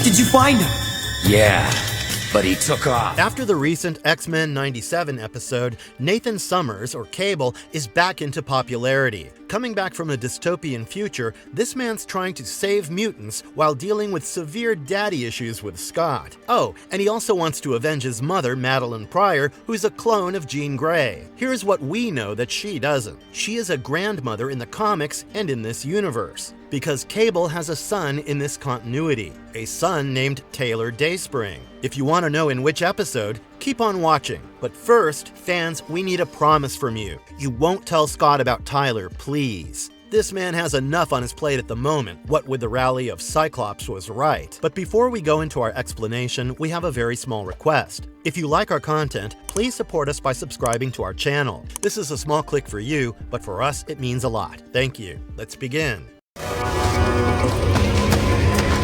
Did you find him? Yeah, but he took off. After the recent X-Men 97 episode, Nathan Summers, or Cable, is back into popularity. Coming back from a dystopian future, this man's trying to save mutants while dealing with severe daddy issues with Scott. Oh, and he also wants to avenge his mother, Madeline Pryor, who's a clone of Jean Grey. Here's what we know that she doesn't. She is a grandmother in the comics and in this universe, because Cable has a son in this continuity, a son named Tyler Dayspring. If you want to know in which episode, keep on watching. But first, fans, we need a promise from you. You won't tell Scott about Tyler, please. This man has enough on his plate at the moment. What with the rally of Cyclops was right. But before we go into our explanation, we have a very small request. If you like our content, please support us by subscribing to our channel. This is a small click for you, but for us, it means a lot. Thank you. Let's begin.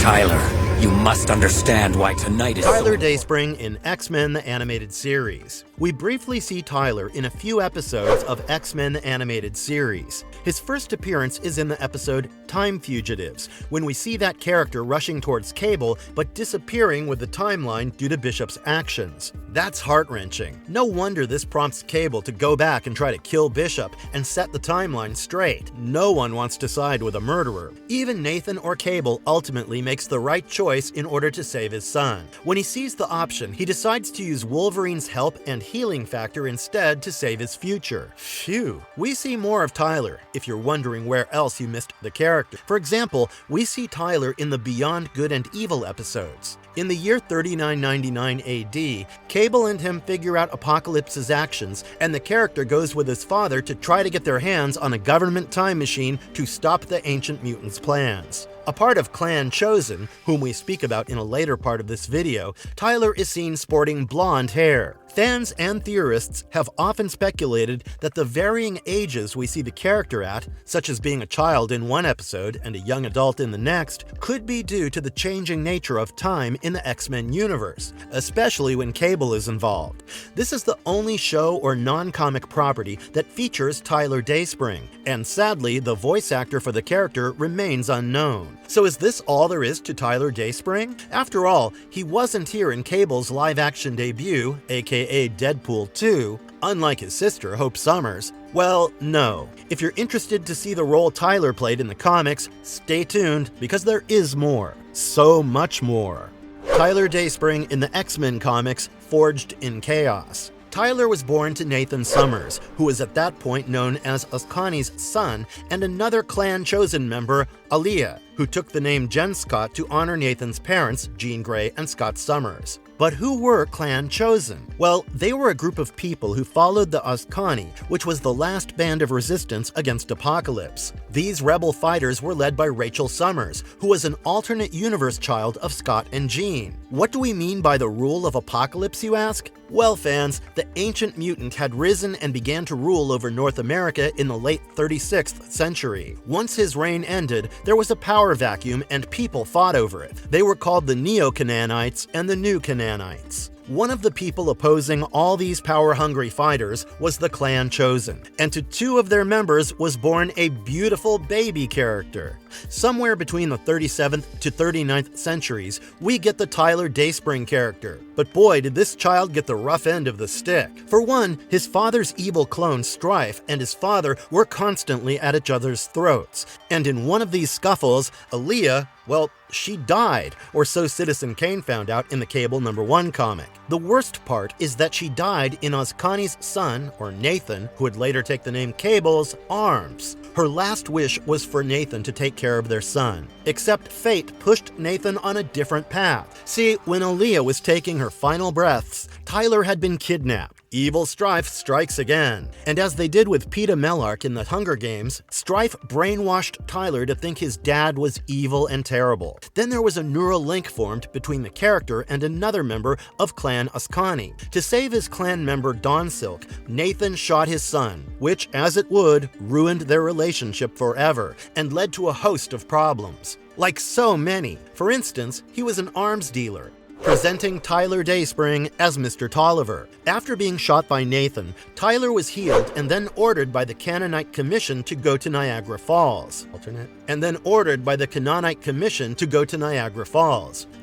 Tyler, you must understand why tonight is Tyler so Dayspring in X-Men the Animated Series. We briefly see Tyler in a few episodes of X-Men the Animated Series. His first appearance is in the episode Time Fugitives, when we see that character rushing towards Cable but disappearing with the timeline due to Bishop's actions. That's heart-wrenching. No wonder this prompts Cable to go back and try to kill Bishop and set the timeline straight. No one wants to side with a murderer. Even Nathan or Cable ultimately makes the right choice in order to save his son. When he sees the option, he decides to use Wolverine's help and healing factor instead to save his future. Phew. We see more of Tyler, if you're wondering where else you missed the character. For example, we see Tyler in the Beyond Good and Evil episodes. In the year 3999 AD, Cable and him figure out Apocalypse's actions, and the character goes with his father to try to get their hands on a government time machine to stop the Ancient Mutants' plans. A part of Clan Chosen, whom we speak about in a later part of this video, Tyler is seen sporting blonde hair. Fans and theorists have often speculated that the varying ages we see the character at, such as being a child in one episode and a young adult in the next, could be due to the changing nature of time in the X-Men universe, especially when Cable is involved. This is the only show or non-comic property that features Tyler Dayspring, and sadly, the voice actor for the character remains unknown. So is this all there is to Tyler Dayspring? After all, he wasn't here in Cable's live-action debut, aka Deadpool 2, unlike his sister, Hope Summers. Well, no. If you're interested to see the role Tyler played in the comics, stay tuned, because there is more. So much more. Tyler Dayspring in the X-Men comics, Forged in Chaos. Tyler was born to Nathan Summers, who was at that point known as Ascani's son, and another Clan Chosen member, Aaliyah, who took the name Jen Scott to honor Nathan's parents, Jean Grey and Scott Summers. But who were Clan Chosen? Well, they were a group of people who followed the Ascani, which was the last band of resistance against Apocalypse. These rebel fighters were led by Rachel Summers, who was an alternate universe child of Scott and Jean. What do we mean by the rule of Apocalypse, you ask? Well, fans, the Ancient Mutant had risen and began to rule over North America in the late 36th century. Once his reign ended, there was a power vacuum and people fought over it. They were called the Neo-Canaanites and the New Canaanites. One of the people opposing all these power-hungry fighters was the Clan Chosen, and to two of their members was born a beautiful baby character. Somewhere between the 37th to 39th centuries, we get the Tyler Dayspring character. But boy, did this child get the rough end of the stick. For one, his father's evil clone Stryfe and his father were constantly at each other's throats. And in one of these scuffles, Aaliyah, well, she died, or so Citizen Kane found out in the Cable #1 comic. The worst part is that she died in Ascani's son, or Nathan, who would later take the name Cable's, arms. Her last wish was for Nathan to take care of their son. Except fate pushed Nathan on a different path. See, when Aaliyah was taking her final breaths, Tyler had been kidnapped. Evil Stryfe strikes again. And as they did with Peeta Mellark in the Hunger Games, Stryfe brainwashed Tyler to think his dad was evil and terrible. Then there was a neural link formed between the character and another member of Clan Ascani. To save his clan member Dawn Silk, Nathan shot his son, which, as it would, ruined their relationship forever and led to a host of problems. Like so many. For instance, he was an arms dealer. presenting Tyler Dayspring as Mr. Tolliver. After being shot by Nathan, Tyler was healed and then ordered by the Canaanite Commission to go to Niagara Falls.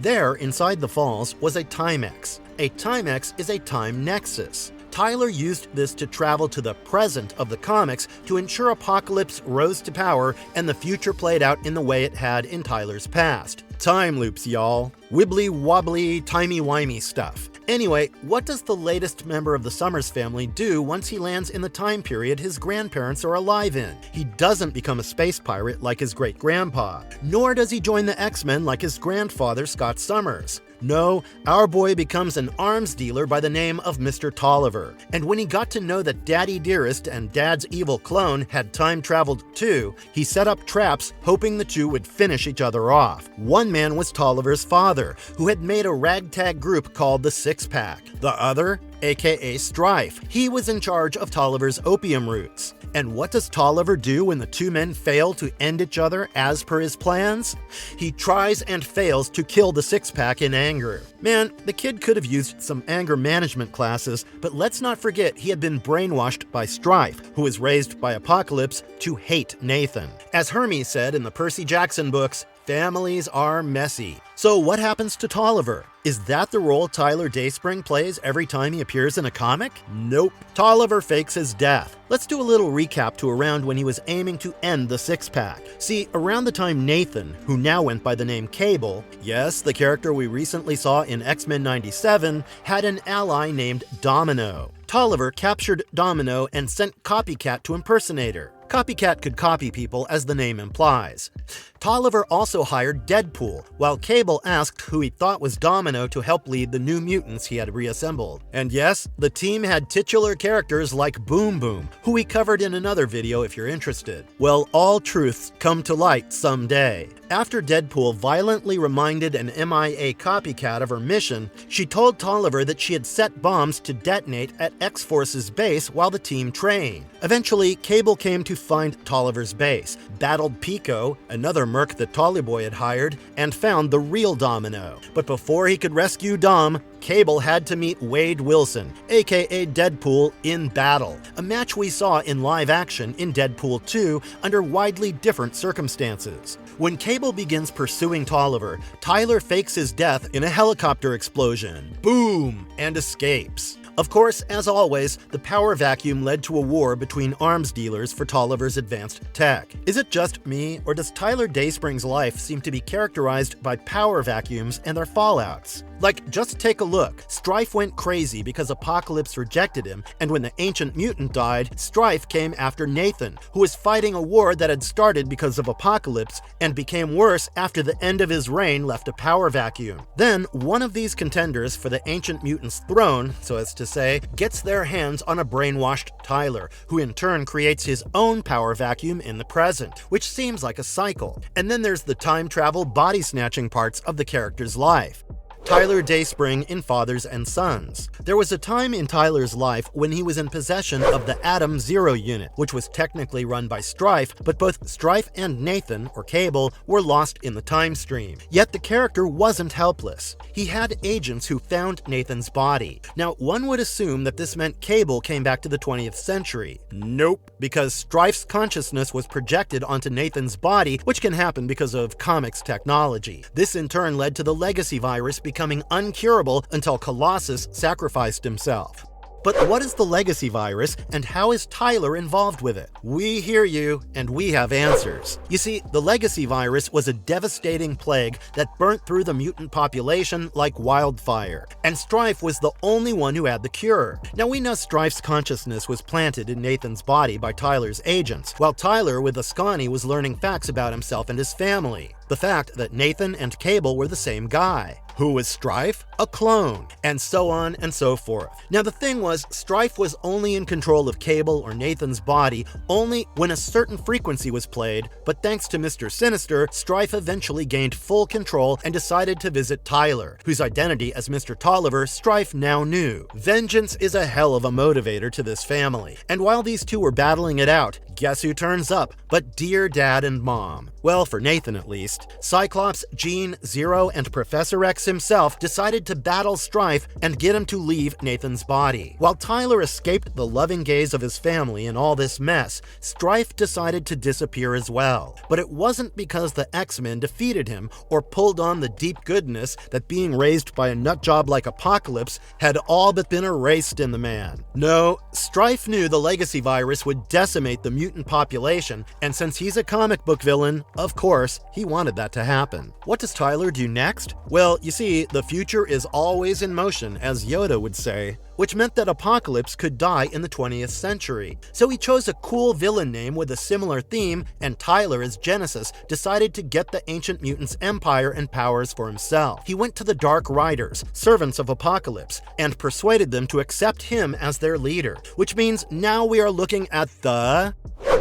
There, inside the falls, was a Timex. A Timex is a time nexus. Tyler used this to travel to the present of the comics to ensure Apocalypse rose to power and the future played out in the way it had in Tyler's past. Time loops, y'all. Wibbly-wobbly, timey-wimey stuff. Anyway, what does the latest member of the Summers family do once he lands in the time period his grandparents are alive in? He doesn't become a space pirate like his great-grandpa, nor does he join the X-Men like his grandfather Scott Summers. No, our boy becomes an arms dealer by the name of Mr. Tolliver. And when he got to know that Daddy Dearest and Dad's evil clone had time traveled too, he set up traps hoping the two would finish each other off. One man was Tolliver's father, who had made a ragtag group called the Six Pack. The other, aka Stryfe, he was in charge of Tolliver's opium roots. And what does Tolliver do when the two men fail to end each other as per his plans? He tries and fails to kill the six-pack in anger. Man, the kid could have used some anger management classes, but let's not forget he had been brainwashed by Stryfe, who was raised by Apocalypse to hate Nathan. As Hermes said in the Percy Jackson books, families are messy. So what happens to Tolliver? Is that the role Tyler Dayspring plays every time he appears in a comic? Nope. Tolliver fakes his death. Let's do a little recap to around when he was aiming to end the six-pack. See, around the time Nathan, who now went by the name Cable, yes, the character we recently saw in X-Men 97, had an ally named Domino. Tolliver captured Domino and sent Copycat to impersonate her. Copycat could copy people, as the name implies. Tolliver also hired Deadpool, while Cable asked who he thought was Domino to help lead the new mutants he had reassembled. And yes, the team had titular characters like Boom Boom, who we covered in another video if you're interested. Well, all truths come to light someday. After Deadpool violently reminded an MIA Copycat of her mission, she told Tolliver that she had set bombs to detonate at X-Force's base while the team trained. Eventually, Cable came to find Tolliver's base, battled Pico, another merc that Tollyboy had hired, and found the real Domino. But before he could rescue Dom, Cable had to meet Wade Wilson, aka Deadpool, in battle, a match we saw in live action in Deadpool 2 under widely different circumstances. When Cable begins pursuing Tolliver, Tyler fakes his death in a helicopter explosion, boom, and escapes. Of course, as always, the power vacuum led to a war between arms dealers for Tolliver's advanced tech. Is it just me, or does Tyler Dayspring's life seem to be characterized by power vacuums and their fallouts? Like, just take a look. Stryfe went crazy because Apocalypse rejected him, and when the ancient mutant died, Stryfe came after Nathan, who was fighting a war that had started because of Apocalypse and became worse after the end of his reign left a power vacuum. Then, one of these contenders for the ancient mutant's throne, so as to say, gets their hands on a brainwashed Tyler, who in turn creates his own power vacuum in the present, which seems like a cycle. And then there's the time travel body snatching parts of the character's life. Tyler Dayspring in Fathers and Sons. There was a time in Tyler's life when he was in possession of the Atom Zero unit, which was technically run by Stryfe, but both Stryfe and Nathan, or Cable, were lost in the time stream. Yet the character wasn't helpless. He had agents who found Nathan's body. Now, one would assume that this meant Cable came back to the 20th century. Nope, because Stryfe's consciousness was projected onto Nathan's body, which can happen because of comics technology. This in turn led to the legacy virus becoming uncurable until Colossus sacrificed himself. But what is the legacy virus, and how is Tyler involved with it? We hear you, and we have answers. You see, the legacy virus was a devastating plague that burnt through the mutant population like wildfire, and Stryfe was the only one who had the cure. Now we know Stryfe's consciousness was planted in Nathan's body by Tyler's agents, while Tyler with Ascani was learning facts about himself and his family. The fact that Nathan and Cable were the same guy. Who was Stryfe? A clone, and so on and so forth. Now the thing was, Stryfe was only in control of Cable or Nathan's body only when a certain frequency was played, but thanks to Mr. Sinister, Stryfe eventually gained full control and decided to visit Tyler, whose identity as Mr. Tolliver Stryfe now knew. Vengeance is a hell of a motivator to this family, and while these two were battling it out, guess who turns up but dear Dad and Mom? Well, for Nathan at least. next. Cyclops, Jean, Zero, and Professor X himself decided to battle Stryfe and get him to leave Nathan's body. While Tyler escaped the loving gaze of his family in all this mess, Stryfe decided to disappear as well. But it wasn't because the X-Men defeated him or pulled on the deep goodness that being raised by a nutjob like Apocalypse had all but been erased in the man. No, Stryfe knew the legacy virus would decimate the mutant population, and since he's a comic book villain, of course, he wanted that to happen. What does Tyler do next? Well, you see, the future is always in motion, as Yoda would say, which meant that Apocalypse could die in the 20th century. So he chose a cool villain name with a similar theme, and Tyler, as Genesis, decided to get the Ancient Mutants' empire and powers for himself. He went to the Dark Riders, servants of Apocalypse, and persuaded them to accept him as their leader, which means now we are looking at the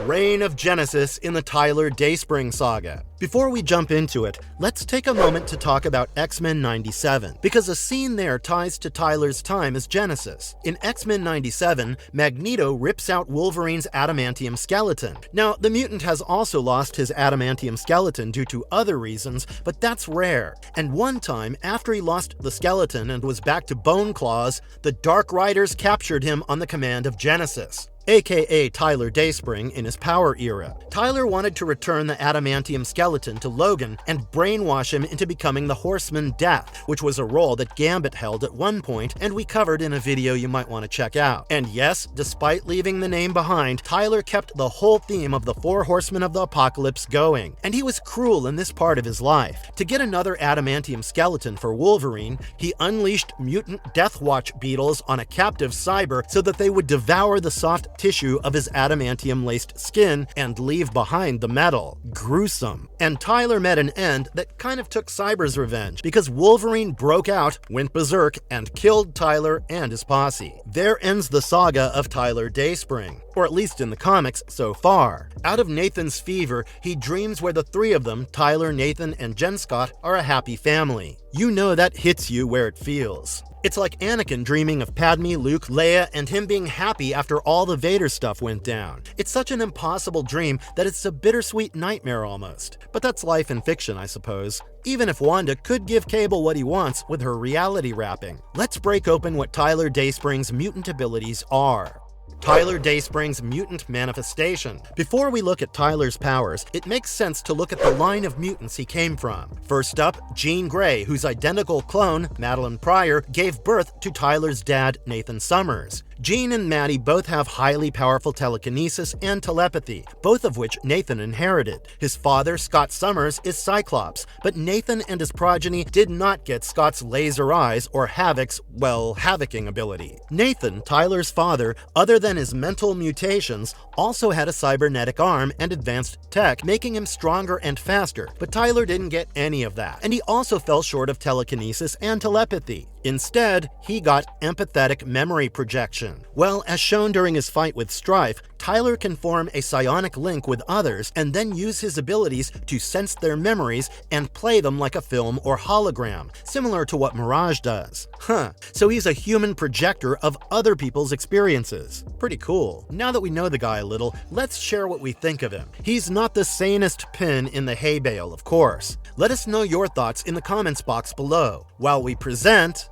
reign of Genesis in the Tyler Dayspring saga. Before we jump into it, let's take a moment to talk about X-Men 97, because a scene there ties to Tyler's time as Genesis. In X-Men 97, Magneto rips out Wolverine's adamantium skeleton. Now, the mutant has also lost his adamantium skeleton due to other reasons, but that's rare. And one time, after he lost the skeleton and was back to Bone Claws, the Dark Riders captured him on the command of Genesis, aka Tyler Dayspring in his power era. Tyler wanted to return the adamantium skeleton to Logan and brainwash him into becoming the Horseman Death, which was a role that Gambit held at one point and we covered in a video you might want to check out. And yes, despite leaving the name behind, Tyler kept the whole theme of the Four Horsemen of the Apocalypse going, and he was cruel in this part of his life. To get another adamantium skeleton for Wolverine, he unleashed mutant Deathwatch beetles on a captive cyber so that they would devour the soft tissue of his adamantium-laced skin and leave behind the metal. Gruesome. And Tyler met an end that kind of took Cyber's revenge, because Wolverine broke out, went berserk, and killed Tyler and his posse. There ends the saga of Tyler Dayspring, or at least in the comics so far. Out of Nathan's fever, he dreams where the three of them, Tyler, Nathan, and Jen Scott, are a happy family. You know that hits you where it feels. It's like Anakin dreaming of Padme, Luke, Leia, and him being happy after all the Vader stuff went down. It's such an impossible dream that it's a bittersweet nightmare almost. But that's life in fiction, I suppose. Even if Wanda could give Cable what he wants with her reality wrapping. Let's break open what Tyler Dayspring's mutant abilities are. Tyler Dayspring's mutant manifestation. Before we look at Tyler's powers, it makes sense to look at the line of mutants he came from. First up, Jean Grey, whose identical clone, Madeline Pryor, gave birth to Tyler's dad, Nathan Summers. Jean and Maddie both have highly powerful telekinesis and telepathy, both of which Nathan inherited. His father, Scott Summers, is Cyclops, but Nathan and his progeny did not get Scott's laser eyes or Havoc's, havocing ability. Nathan, Tyler's father, other than his mental mutations, also had a cybernetic arm and advanced tech, making him stronger and faster, but Tyler didn't get any of that. And he also fell short of telekinesis and telepathy. Instead, he got empathetic memory projection. Well, as shown during his fight with Stryfe, Tyler can form a psionic link with others and then use his abilities to sense their memories and play them like a film or hologram, similar to what Mirage does. So he's a human projector of other people's experiences. Pretty cool. Now that we know the guy a little, let's share what we think of him. He's not the sanest pin in the hay bale, of course. Let us know your thoughts in the comments box below, while we present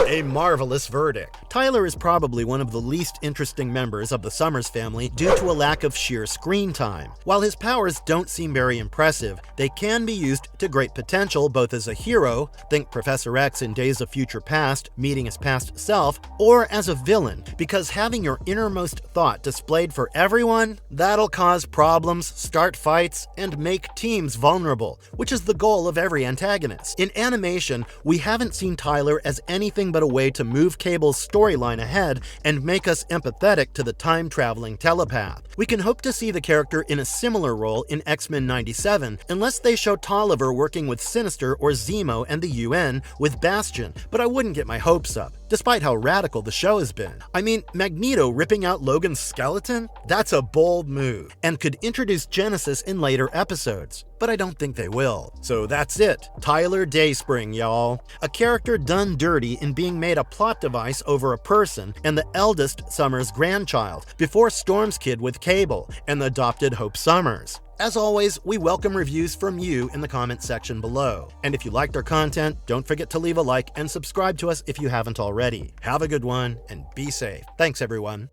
a marvelous verdict. Tyler is probably one of the least interesting members of the Summers family due to a lack of sheer screen time. While his powers don't seem very impressive, they can be used to great potential both as a hero, think Professor X in Days of Future Past, meeting his past self, or as a villain, because having your innermost thought displayed for everyone, that'll cause problems, start fights, and make teams vulnerable, which is the goal of every antagonist. In animation, we haven't seen Tyler as anything but a way to move Cable's storyline ahead and make us empathetic to the time-traveling telepath. We can hope to see the character in a similar role in X-Men 97, unless they show Tolliver working with Sinister or Zemo and the UN with Bastion, but I wouldn't get my hopes up, despite how radical the show has been. I mean, Magneto ripping out Logan's skeleton? That's a bold move, and could introduce Genesis in later episodes, but I don't think they will. So that's it. Tyler Dayspring, y'all. A character done dirty in being made a plot device over a person, and the eldest Summers' grandchild, before Storm's kid with Cable, and the adopted Hope Summers. As always, we welcome reviews from you in the comments section below. And if you liked our content, don't forget to leave a like and subscribe to us if you haven't already. Have a good one and be safe. Thanks, everyone.